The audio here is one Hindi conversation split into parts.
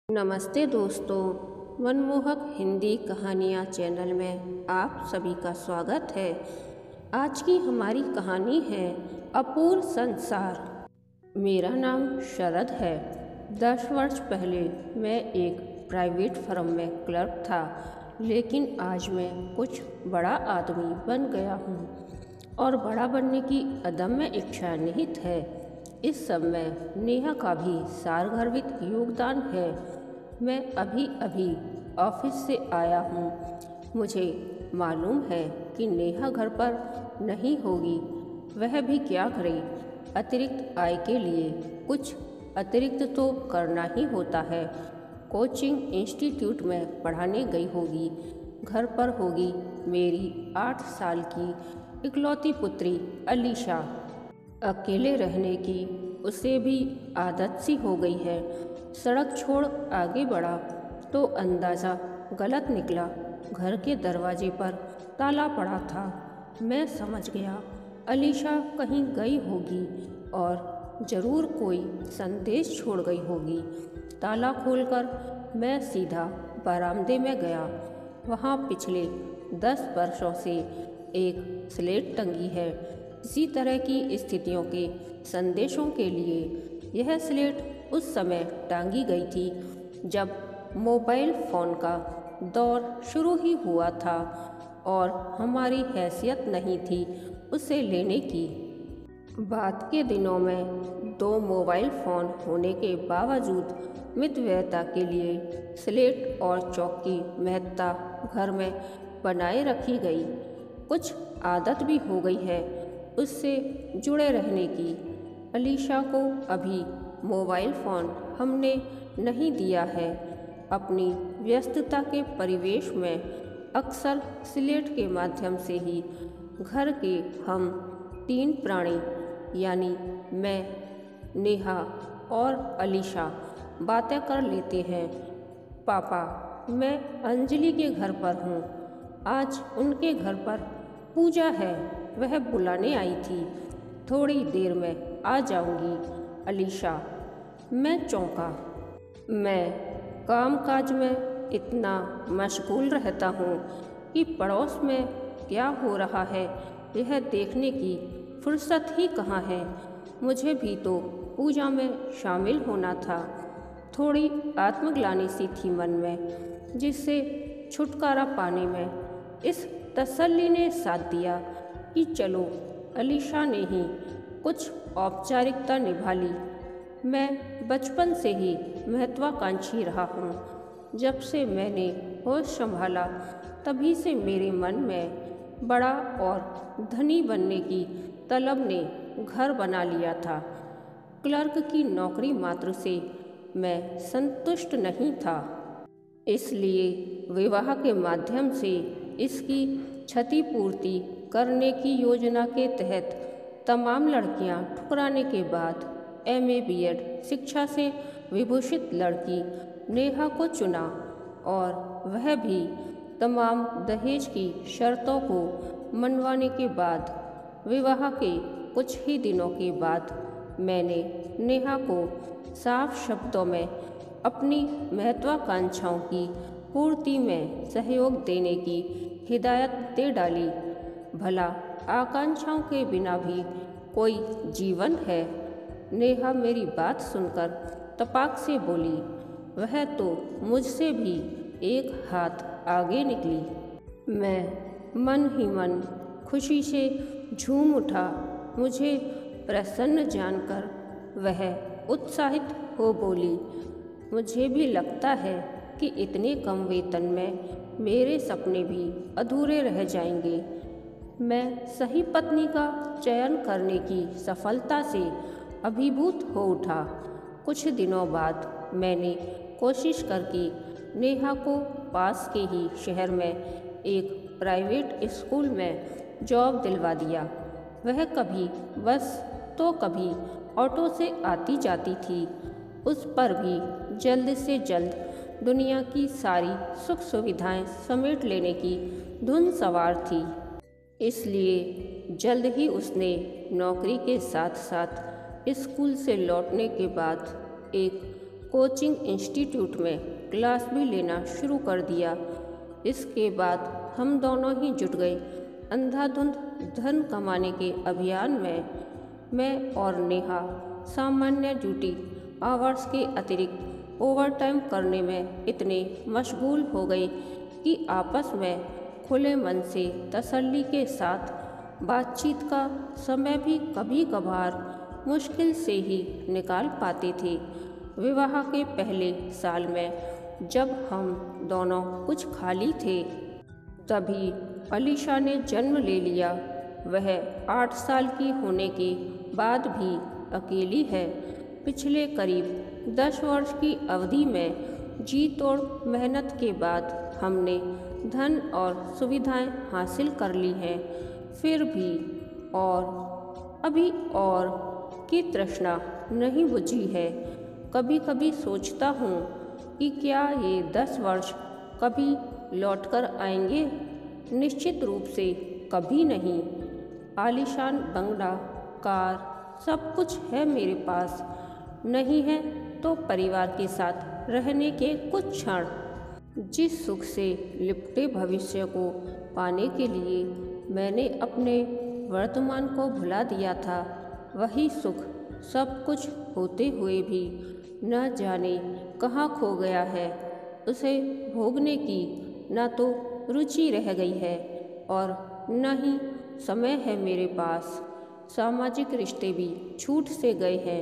नमस्ते दोस्तों, मनमोहक हिंदी कहानियाँ चैनल में आप सभी का स्वागत है। आज की हमारी कहानी है अपूर्व संसार। मेरा नाम शरद है। 10 वर्ष पहले मैं एक प्राइवेट फर्म में क्लर्क था, लेकिन आज मैं कुछ बड़ा आदमी बन गया हूँ और बड़ा बनने की अदम्य इच्छा निहित है। इस सब में नेहा का भी सारगर्भित योगदान है। मैं अभी अभी ऑफिस से आया हूँ। मुझे मालूम है कि नेहा घर पर नहीं होगी। वह भी क्या करे, अतिरिक्त आय के लिए कुछ अतिरिक्त तो करना ही होता है। कोचिंग इंस्टीट्यूट में पढ़ाने गई होगी। घर पर होगी मेरी 8 साल की इकलौती पुत्री अलीशा। अकेले रहने की उसे भी आदत सी हो गई है। सड़क छोड़ आगे बढ़ा तो अंदाज़ा गलत निकला। घर के दरवाजे पर ताला पड़ा था। मैं समझ गया अलीशा कहीं गई होगी और ज़रूर कोई संदेश छोड़ गई होगी। ताला खोलकर मैं सीधा बरामदे में गया। वहाँ पिछले 10 वर्षों से एक स्लेट टंगी है। इसी तरह की स्थितियों के संदेशों के लिए यह स्लेट उस समय टांगी गई थी जब मोबाइल फ़ोन का दौर शुरू ही हुआ था और हमारी हैसियत नहीं थी उसे लेने की। बाद के दिनों में 2 मोबाइल फ़ोन होने के बावजूद मितव्ययता के लिए स्लेट और चौक की महत्ता घर में बनाए रखी गई। कुछ आदत भी हो गई है उससे जुड़े रहने की। अलीशा को अभी मोबाइल फ़ोन हमने नहीं दिया है। अपनी व्यस्तता के परिवेश में अक्सर स्लेट के माध्यम से ही घर के हम 3 प्राणी यानी मैं, नेहा और अलीशा बातें कर लेते हैं। पापा, मैं अंजलि के घर पर हूँ। आज उनके घर पर पूजा है, वह बुलाने आई थी। थोड़ी देर में आ जाऊंगी। अलीशा। मैं चौंका। मैं कामकाज में इतना मशगूल रहता हूँ कि पड़ोस में क्या हो रहा है यह देखने की फुर्सत ही कहाँ है। मुझे भी तो पूजा में शामिल होना था। थोड़ी आत्मग्लानि सी थी मन में, जिससे छुटकारा पाने में इस तसल्ली ने साथ दिया कि चलो अलीशा ने ही कुछ औपचारिकता निभा ली। मैं बचपन से ही महत्वाकांक्षी रहा हूँ। जब से मैंने होश संभाला तभी से मेरे मन में बड़ा और धनी बनने की तलब ने घर बना लिया था। क्लर्क की नौकरी मात्र से मैं संतुष्ट नहीं था, इसलिए विवाह के माध्यम से इसकी क्षतिपूर्ति करने की योजना के तहत तमाम लड़कियां ठुकराने के बाद MA B.Ed शिक्षा से विभूषित लड़की नेहा को चुना और वह भी तमाम दहेज की शर्तों को मनवाने के बाद। विवाह के कुछ ही दिनों के बाद मैंने नेहा को साफ शब्दों में अपनी महत्वाकांक्षाओं की पूर्ति में सहयोग देने की हिदायत दे डाली। भला आकांक्षाओं के बिना भी कोई जीवन है? नेहा मेरी बात सुनकर तपाक से बोली। वह तो मुझसे भी एक हाथ आगे निकली। मैं मन ही मन खुशी से झूम उठा। मुझे प्रसन्न जानकर वह उत्साहित हो बोली, मुझे भी लगता है कि इतने कम वेतन में मेरे सपने भी अधूरे रह जाएंगे। मैं सही पत्नी का चयन करने की सफलता से अभिभूत हो उठा। कुछ दिनों बाद मैंने कोशिश करके नेहा को पास के ही शहर में एक प्राइवेट स्कूल में जॉब दिलवा दिया। वह कभी बस तो कभी ऑटो से आती जाती थी। उस पर भी जल्द से जल्द दुनिया की सारी सुख सुविधाएं समेट लेने की धुन सवार थी। इसलिए जल्द ही उसने नौकरी के साथ साथ स्कूल से लौटने के बाद एक कोचिंग इंस्टीट्यूट में क्लास भी लेना शुरू कर दिया। इसके बाद हम दोनों ही जुट गए अंधाधुंध धन कमाने के अभियान में। मैं और नेहा सामान्य ड्यूटी आवर्स के अतिरिक्त ओवरटाइम करने में इतने मशगूल हो गए कि आपस में खुले मन से तसल्ली के साथ बातचीत का समय भी कभी कभार मुश्किल से ही निकाल पाते थे। विवाह के पहले साल में जब हम दोनों कुछ खाली थे, तभी अलीशा ने जन्म ले लिया। वह 8 साल की होने के बाद भी अकेली है। पिछले करीब 10 वर्ष की अवधि में जी तोड़ मेहनत के बाद हमने धन और सुविधाएं हासिल कर ली हैं। फिर भी और अभी और की तृष्णा नहीं बुझी है। कभी कभी सोचता हूँ कि क्या ये 10 वर्ष कभी लौटकर आएंगे? निश्चित रूप से कभी नहीं। आलीशान बंगला, कार, सब कुछ है मेरे पास। नहीं है तो परिवार के साथ रहने के कुछ क्षण। जिस सुख से लिपटे भविष्य को पाने के लिए मैंने अपने वर्तमान को भुला दिया था, वही सुख सब कुछ होते हुए भी न जाने कहाँ खो गया है। उसे भोगने की न तो रुचि रह गई है और न ही समय है मेरे पास। सामाजिक रिश्ते भी छूट से गए हैं।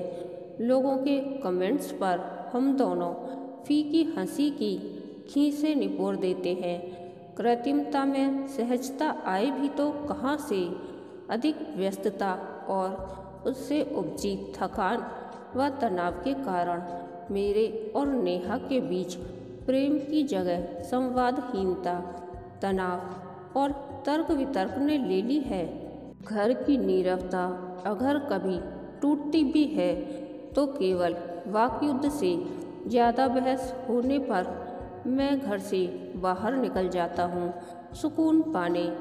लोगों के कमेंट्स पर हम दोनों फीकी हंसी की खीसें निपोर देते हैं। कृत्रिमता में सहजता आए भी तो कहाँ से? अधिक व्यस्तता और उससे उपजी थकान व तनाव के कारण मेरे और नेहा के बीच प्रेम की जगह संवादहीनता, तनाव और तर्क वितर्क ने ले ली है। घर की नीरवता अगर कभी टूटती भी है तो केवल वाकयुद्ध से ज़्यादा बहस होने पर मैं घर से बाहर निकल जाता हूँ सुकून पाने,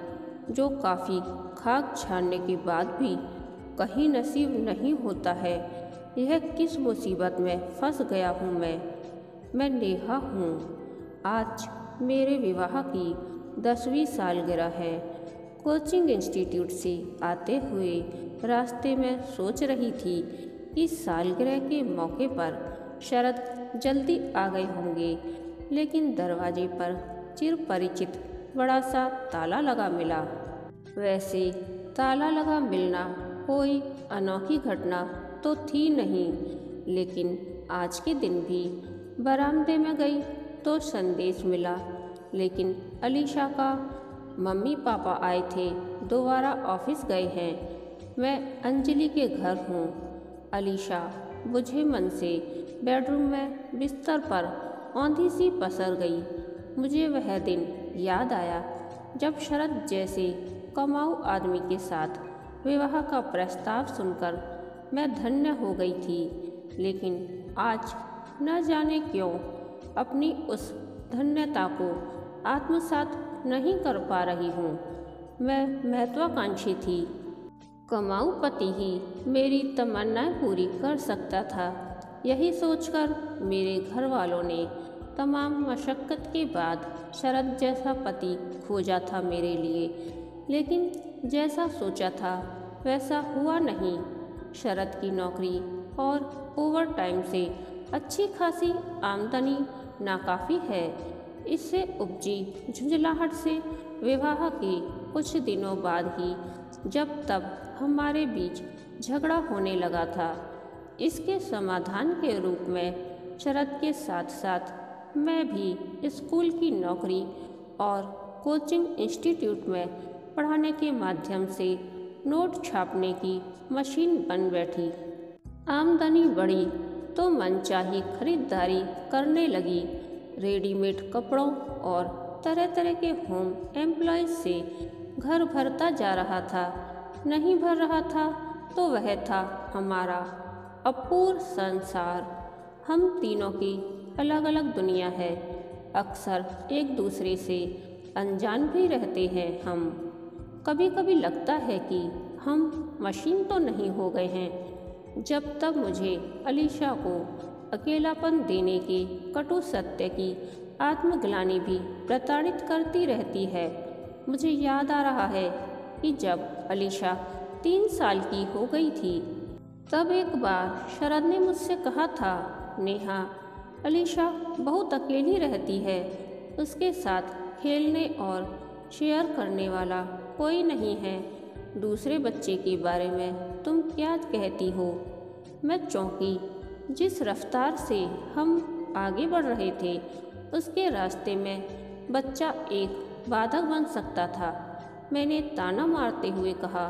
जो काफ़ी खाक छानने के बाद भी कहीं नसीब नहीं होता है। यह किस मुसीबत में फंस गया हूँ मैं नेहा हूँ। आज मेरे विवाह की 10वीं सालगिरह है। कोचिंग इंस्टीट्यूट से आते हुए रास्ते में सोच रही थी कि सालगिरह के मौके पर शरद जल्दी आ गए होंगे, लेकिन दरवाजे पर चिर परिचित बड़ा सा ताला लगा मिला। वैसे ताला लगा मिलना कोई अनोखी घटना तो थी नहीं, लेकिन आज के दिन भी बरामदे में गई तो संदेश मिला। लेकिन अलीशा का मम्मी पापा आए थे, दोबारा ऑफिस गए हैं। मैं अंजलि के घर हूँ। अलीशा बुझे मन से बेडरूम में बिस्तर पर औंधी सी पसर गई। मुझे वह दिन याद आया जब शरद जैसे कमाऊ आदमी के साथ विवाह का प्रस्ताव सुनकर मैं धन्य हो गई थी। लेकिन आज न जाने क्यों अपनी उस धन्यता को आत्मसात नहीं कर पा रही हूँ। मैं महत्वाकांक्षी थी। कमाऊ पति ही मेरी तमन्नाएं पूरी कर सकता था। यही सोचकर मेरे घर वालों ने तमाम मशक्क़त के बाद शरद जैसा पति खोजा था मेरे लिए, लेकिन जैसा सोचा था वैसा हुआ नहीं। शरद की नौकरी और ओवर टाइम से अच्छी खासी आमदनी नाकाफ़ी है। इससे उपजी झुंझलाहट से विवाह के कुछ दिनों बाद ही जब तब हमारे बीच झगड़ा होने लगा था। इसके समाधान के रूप में शरद के साथ साथ मैं भी स्कूल की नौकरी और कोचिंग इंस्टीट्यूट में पढ़ाने के माध्यम से नोट छापने की मशीन बन बैठी। आमदनी बढ़ी तो मनचाही खरीदारी करने लगी। रेडीमेड कपड़ों और तरह तरह के होम एम्प्लॉयज से घर भरता जा रहा था। नहीं भर रहा था तो वह था हमारा अपूर्व संसार। हम तीनों की अलग अलग दुनिया है। अक्सर एक दूसरे से अनजान भी रहते हैं हम। कभी कभी लगता है कि हम मशीन तो नहीं हो गए हैं। जब तब मुझे अलीशा को अकेलापन देने के कटु सत्य की आत्मग्लानि भी प्रताड़ित करती रहती है। मुझे याद आ रहा है कि जब अलीशा 3 साल की हो गई थी, तब एक बार शरद ने मुझसे कहा था, नेहा, अलीशा बहुत अकेली रहती है, उसके साथ खेलने और शेयर करने वाला कोई नहीं है। दूसरे बच्चे के बारे में तुम क्या कहती हो? मैं चौंकी। जिस रफ्तार से हम आगे बढ़ रहे थे, उसके रास्ते में बच्चा एक बाधक बन सकता था। मैंने ताना मारते हुए कहा,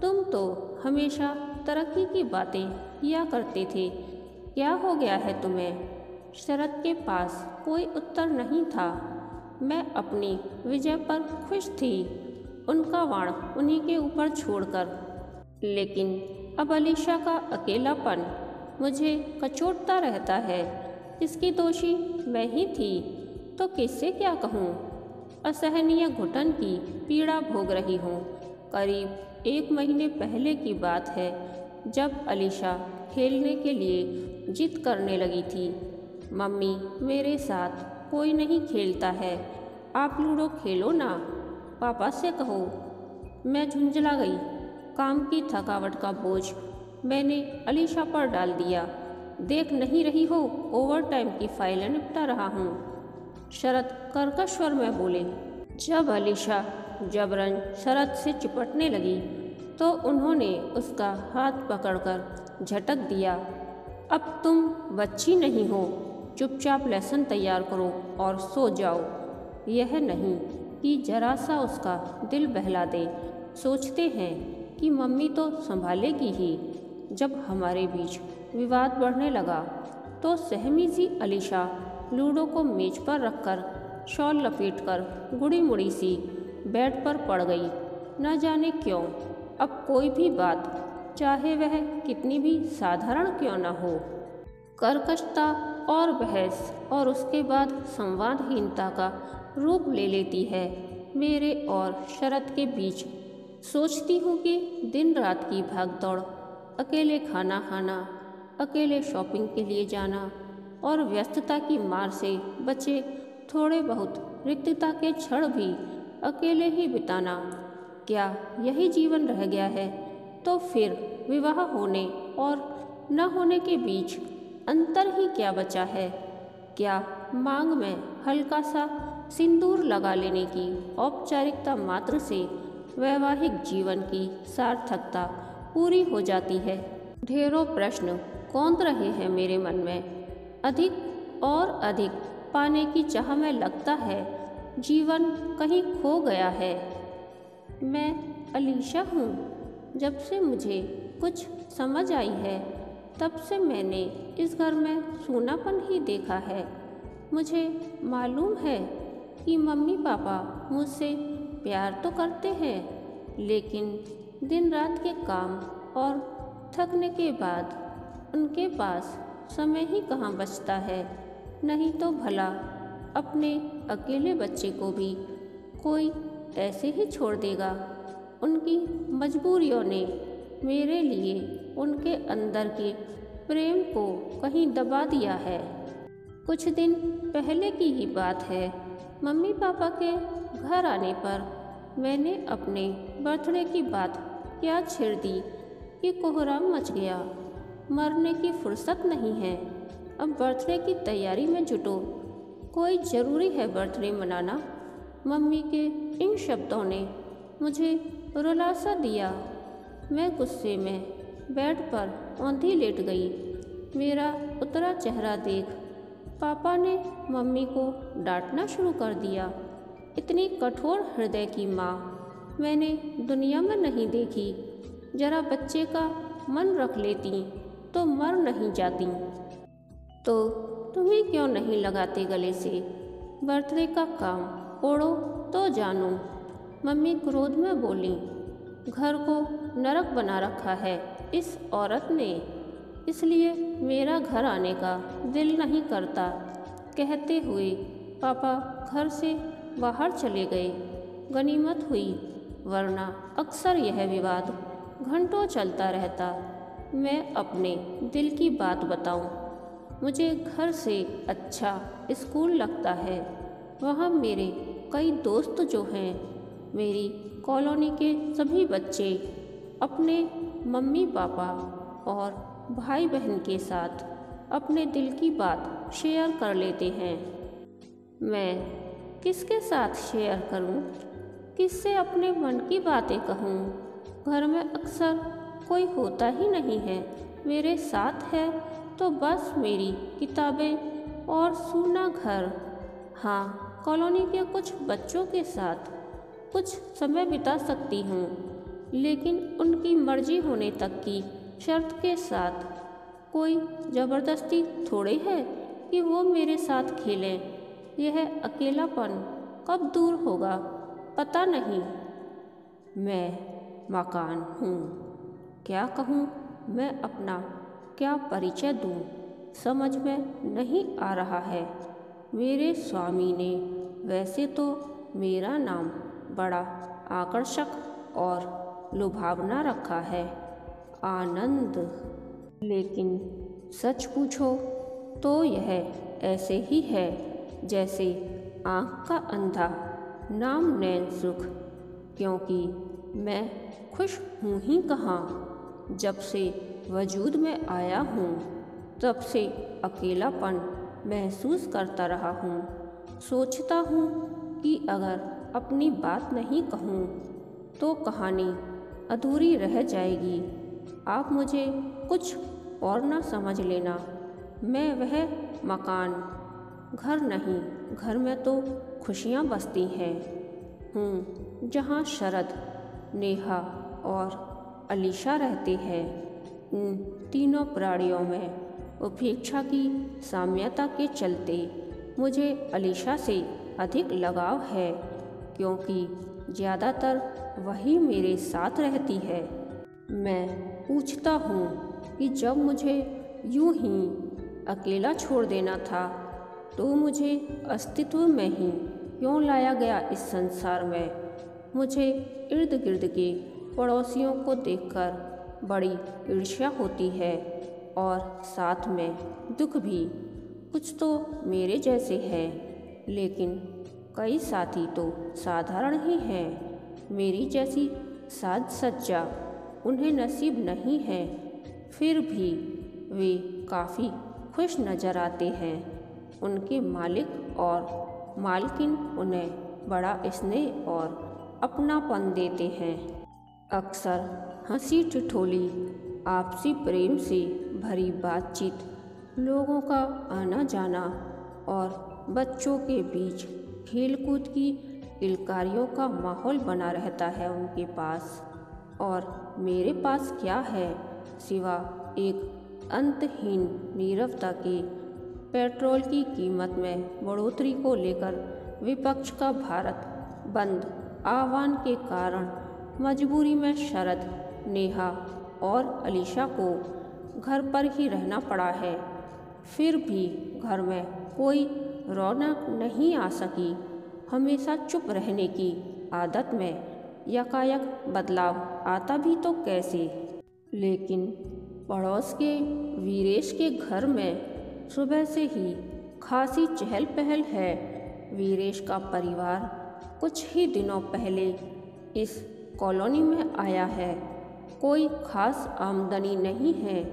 तुम तो हमेशा तरक्की की बातें किया करते थे, क्या हो गया है तुम्हें? शरद के पास कोई उत्तर नहीं था। मैं अपनी विजय पर खुश थी, उनका वाण उन्हीं के ऊपर छोड़कर। लेकिन अब अलीशा का अकेलापन मुझे कचोटता रहता है। इसकी दोषी मैं ही थी, तो किससे क्या कहूँ? असहनीय घुटन की पीड़ा भोग रही हूँ। करीब 1 महीने पहले की बात है, जब अलीशा खेलने के लिए जिद करने लगी थी। मम्मी, मेरे साथ कोई नहीं खेलता है, आप लूडो खेलो ना, पापा से कहो। मैं झुंझला गई। काम की थकावट का बोझ मैंने अलीशा पर डाल दिया। देख नहीं रही हो, ओवर टाइम की फाइलें निपटा रहा हूँ, शरद कर्कश स्वर में बोले। जब अलीशा जबरन शरद से चिपटने लगी, तो उन्होंने उसका हाथ पकड़कर झटक दिया। अब तुम बच्ची नहीं हो, चुपचाप लेसन तैयार करो और सो जाओ। यह नहीं कि जरा सा उसका दिल बहला दे। सोचते हैं कि मम्मी तो संभालेगी ही। जब हमारे बीच विवाद बढ़ने लगा, तो सहमी सी अलीशा लूडो को मेज पर रखकर शॉल लपेटकर गुड़ी मुड़ी सी बेड पर पड़ गई। न जाने क्यों अब कोई भी बात, चाहे वह कितनी भी साधारण क्यों न हो, कर्कशता और बहस और उसके बाद संवादहीनता का रूप ले लेती है मेरे और शरद के बीच। सोचती हूँ कि दिन रात की भागदौड़, अकेले खाना खाना, अकेले शॉपिंग के लिए जाना और व्यस्तता की मार से बचे थोड़े बहुत रिक्तता के क्षण भी अकेले ही बिताना, क्या यही जीवन रह गया है? तो फिर विवाह होने और न होने के बीच अंतर ही क्या बचा है? क्या मांग में हल्का सा सिंदूर लगा लेने की औपचारिकता मात्र से वैवाहिक जीवन की सार्थकता पूरी हो जाती है? ढेरों प्रश्न कौंध रहे हैं मेरे मन में। अधिक और अधिक पाने की चाह में लगता है जीवन कहीं खो गया है। मैं अलीशा हूँ। जब से मुझे कुछ समझ आई है, तब से मैंने इस घर में सूनापन ही देखा है। मुझे मालूम है कि मम्मी पापा मुझसे प्यार तो करते हैं, लेकिन दिन रात के काम और थकने के बाद उनके पास समय ही कहाँ बचता है। नहीं तो भला अपने अकेले बच्चे को भी कोई ऐसे ही छोड़ देगा? उनकी मजबूरियों ने मेरे लिए उनके अंदर के प्रेम को कहीं दबा दिया है। कुछ दिन पहले की ही बात है, मम्मी पापा के घर आने पर मैंने अपने बर्थडे की बात क्या छेड़ दी कि कोहराम मच गया। मरने की फुर्सत नहीं है, अब बर्थडे की तैयारी में जुटो, कोई ज़रूरी है बर्थडे मनाना। मम्मी के इन शब्दों ने मुझे रुला सा दिया। मैं गुस्से में बेड पर औंधी लेट गई। मेरा उतरा चेहरा देख पापा ने मम्मी को डांटना शुरू कर दिया। इतनी कठोर हृदय की माँ मैंने दुनिया में नहीं देखी। जरा बच्चे का मन रख लेती तो मर नहीं जाती। तो तुम्हें क्यों नहीं लगाते गले से? बर्थडे का काम ओढ़ो तो जानो। मम्मी क्रोध में बोली। घर को नरक बना रखा है इस औरत ने, इसलिए मेरा घर आने का दिल नहीं करता। कहते हुए पापा घर से बाहर चले गए। गनीमत हुई, वरना अक्सर यह विवाद घंटों चलता रहता। मैं अपने दिल की बात बताऊं, मुझे घर से अच्छा स्कूल लगता है। वहाँ मेरे कई दोस्त जो हैं, मेरी कॉलोनी के सभी बच्चे अपने मम्मी पापा और भाई बहन के साथ अपने दिल की बात शेयर कर लेते हैं। मैं किसके साथ शेयर करूं? किससे अपने मन की बातें कहूं? घर में अक्सर कोई होता ही नहीं है। मेरे साथ है तो बस मेरी किताबें और सूना घर। हाँ, कॉलोनी के कुछ बच्चों के साथ कुछ समय बिता सकती हूँ, लेकिन उनकी मर्जी होने तक की शर्त के साथ। कोई ज़बरदस्ती थोड़े है कि वो मेरे साथ खेलें। यह अकेलापन कब दूर होगा पता नहीं। मैं मकान हूँ। क्या कहूँ मैं, अपना क्या परिचय दूँ, समझ में नहीं आ रहा है। मेरे स्वामी ने वैसे तो मेरा नाम बड़ा आकर्षक और लुभावना रखा है, आनंद। लेकिन सच पूछो तो यह ऐसे ही है जैसे आँख का अंधा नाम नैन सुख। क्योंकि मैं खुश हूँ ही कहाँ। जब से वजूद में आया हूँ तब से अकेलापन महसूस करता रहा हूँ। सोचता हूँ कि अगर अपनी बात नहीं कहूँ तो कहानी अधूरी रह जाएगी। आप मुझे कुछ और ना समझ लेना। मैं वह मकान, घर नहीं, घर में तो खुशियाँ बसती हैं हूँ, जहाँ शरद, नेहा और अलीशा रहते हैं। इन तीनों प्राणियों में उपेक्षा की साम्यता के चलते मुझे अलीशा से अधिक लगाव है, क्योंकि ज़्यादातर वही मेरे साथ रहती है। मैं पूछता हूँ कि जब मुझे यूं ही अकेला छोड़ देना था तो मुझे अस्तित्व में ही क्यों लाया गया इस संसार में। मुझे इर्द गिर्द के पड़ोसियों को देखकर बड़ी ईर्ष्या होती है और साथ में दुख भी। कुछ तो मेरे जैसे हैं, लेकिन कई साथी तो साधारण ही हैं। मेरी जैसी साज सज्जा उन्हें नसीब नहीं है, फिर भी वे काफ़ी खुश नज़र आते हैं। उनके मालिक और मालकिन उन्हें बड़ा स्नेह और अपनापन देते हैं। अक्सर हंसी ठिठोली, आपसी प्रेम से भरी बातचीत, लोगों का आना जाना और बच्चों के बीच खेलकूद की किलकारियों का माहौल बना रहता है उनके पास। और मेरे पास क्या है सिवा एक अंतहीन नीरवता के। पेट्रोल की कीमत में बढ़ोतरी को लेकर विपक्ष का भारत बंद आह्वान के कारण मजबूरी में शरद, नेहा और अलीशा को घर पर ही रहना पड़ा है। फिर भी घर में कोई रौनक नहीं आ सकी। हमेशा चुप रहने की आदत में यकायक बदलाव आता भी तो कैसे। लेकिन पड़ोस के वीरेश के घर में सुबह से ही खासी चहल पहल है। वीरेश का परिवार कुछ ही दिनों पहले इस कॉलोनी में आया है। कोई खास आमदनी नहीं है।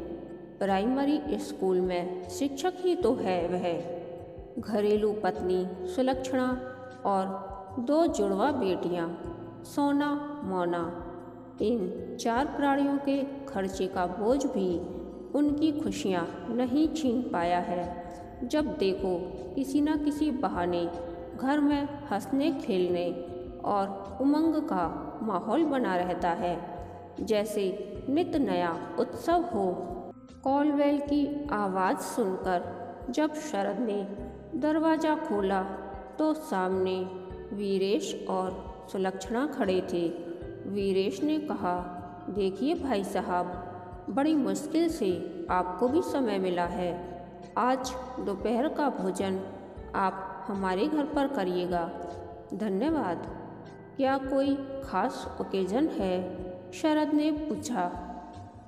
प्राइमरी स्कूल में शिक्षक ही तो है वह। घरेलू पत्नी सुलक्षणा और 2 जुड़वा बेटियां, सोना, मोना। इन 4 प्राणियों के खर्चे का बोझ भी उनकी खुशियां नहीं छीन पाया है। जब देखो किसी न किसी बहाने घर में हंसने खेलने और उमंग का माहौल बना रहता है, जैसे नित नया उत्सव हो। कॉलवेल की आवाज़ सुनकर जब शरद ने दरवाज़ा खोला तो सामने वीरेश और सुलक्षणा खड़े थे। वीरेश ने कहा, देखिए भाई साहब, बड़ी मुश्किल से आपको भी समय मिला है। आज दोपहर का भोजन आप हमारे घर पर करिएगा। धन्यवाद। क्या कोई खास ओकेजन है? शरद ने पूछा।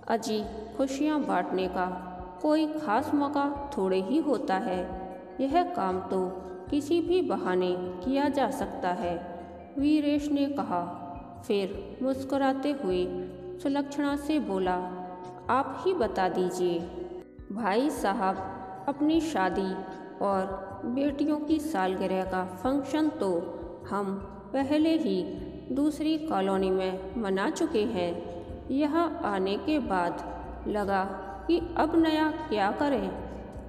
अजी, खुशियाँ बांटने का कोई खास मौका थोड़े ही होता है। यह काम तो किसी भी बहाने किया जा सकता है, वीरेश ने कहा। फिर मुस्कुराते हुए सुलक्षणा से बोला, आप ही बता दीजिए। भाई साहब, अपनी शादी और बेटियों की सालगिरह का फंक्शन तो हम पहले ही दूसरी कॉलोनी में मना चुके हैं। यहाँ आने के बाद लगा कि अब नया क्या करें।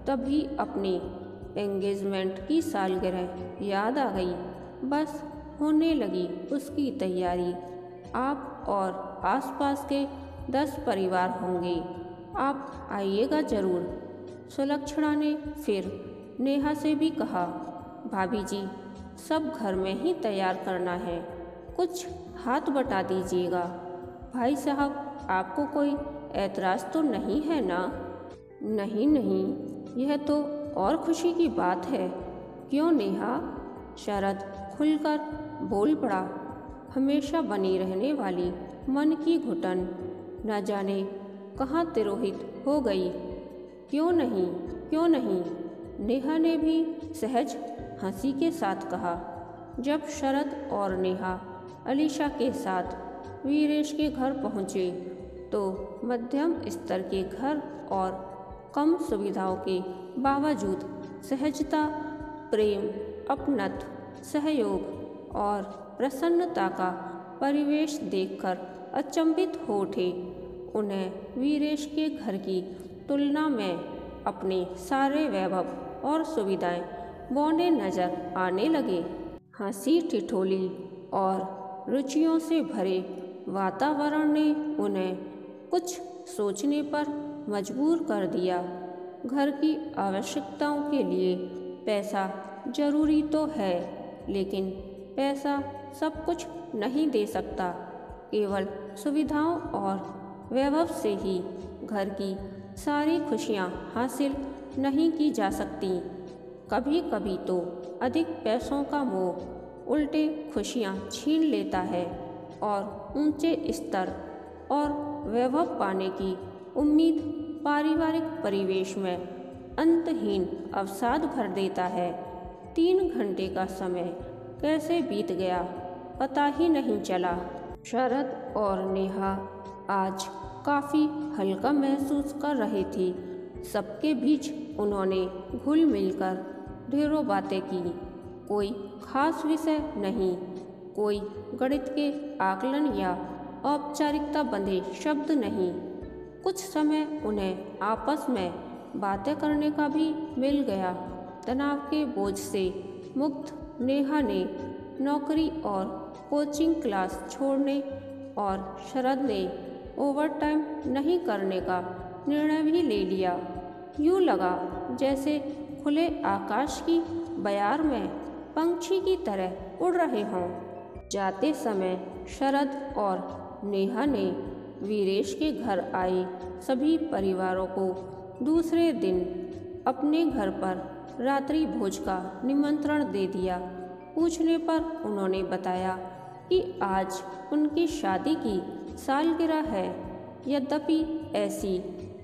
तभी अपनी एंगेजमेंट की सालगिरह याद आ गई। बस होने लगी उसकी तैयारी। आप और आसपास के 10 परिवार होंगे। आप आइएगा ज़रूर। सुलक्षणा ने फिर नेहा से भी कहा, भाभी जी, सब घर में ही तैयार करना है, कुछ हाथ बटा दीजिएगा। भाई साहब, आपको कोई ऐतराज़ तो नहीं है ना? नहीं नहीं, यह तो और खुशी की बात है। क्यों नेहा? शरद खुलकर बोल पड़ा। हमेशा बनी रहने वाली मन की घुटन न जाने कहाँ तिरोहित हो गई। क्यों नहीं, क्यों नहीं, नेहा ने भी सहज हंसी के साथ कहा। जब शरद और नेहा अलीशा के साथ वीरेश के घर पहुँचे तो मध्यम स्तर के घर और कम सुविधाओं के बावजूद सहजता, प्रेम, अपनत्व, सहयोग और प्रसन्नता का परिवेश देखकर अचंभित हो उठे। उन्हें वीरेश के घर की तुलना में अपने सारे वैभव और सुविधाएं बौने नजर आने लगे। हंसी ठिठोली और रुचियों से भरे वातावरण ने उन्हें कुछ सोचने पर मजबूर कर दिया। घर की आवश्यकताओं के लिए पैसा जरूरी तो है, लेकिन पैसा सब कुछ नहीं दे सकता। केवल सुविधाओं और वैभव से ही घर की सारी खुशियां हासिल नहीं की जा सकती। कभी कभी तो अधिक पैसों का मोह उल्टे खुशियां छीन लेता है और ऊंचे स्तर और वैभव पाने की उम्मीद पारिवारिक परिवेश में अंतहीन अवसाद भर देता है। 3 घंटे का समय कैसे बीत गया पता ही नहीं चला। शरद और नेहा आज काफ़ी हल्का महसूस कर रहे थे। सबके बीच उन्होंने घुल मिलकर ढेरों बातें की। कोई खास विषय नहीं, कोई गणित के आकलन या औपचारिकता बंधे शब्द नहीं। कुछ समय उन्हें आपस में बातें करने का भी मिल गया। तनाव के बोझ से मुक्त नेहा ने नौकरी और कोचिंग क्लास छोड़ने और शरद ने ओवरटाइम नहीं करने का निर्णय भी ले लिया। यूँ लगा जैसे खुले आकाश की बयार में पंछी की तरह उड़ रहे हों। जाते समय शरद और नेहा ने वीरेश के घर आए सभी परिवारों को दूसरे दिन अपने घर पर रात्रि भोज का निमंत्रण दे दिया। पूछने पर उन्होंने बताया कि आज उनकी शादी की सालगिरह है। यद्यपि ऐसी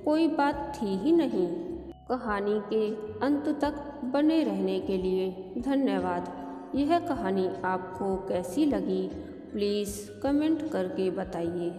कोई बात थी ही नहीं। कहानी के अंत तक बने रहने के लिए धन्यवाद। यह कहानी आपको कैसी लगी प्लीज़ कमेंट करके बताइए।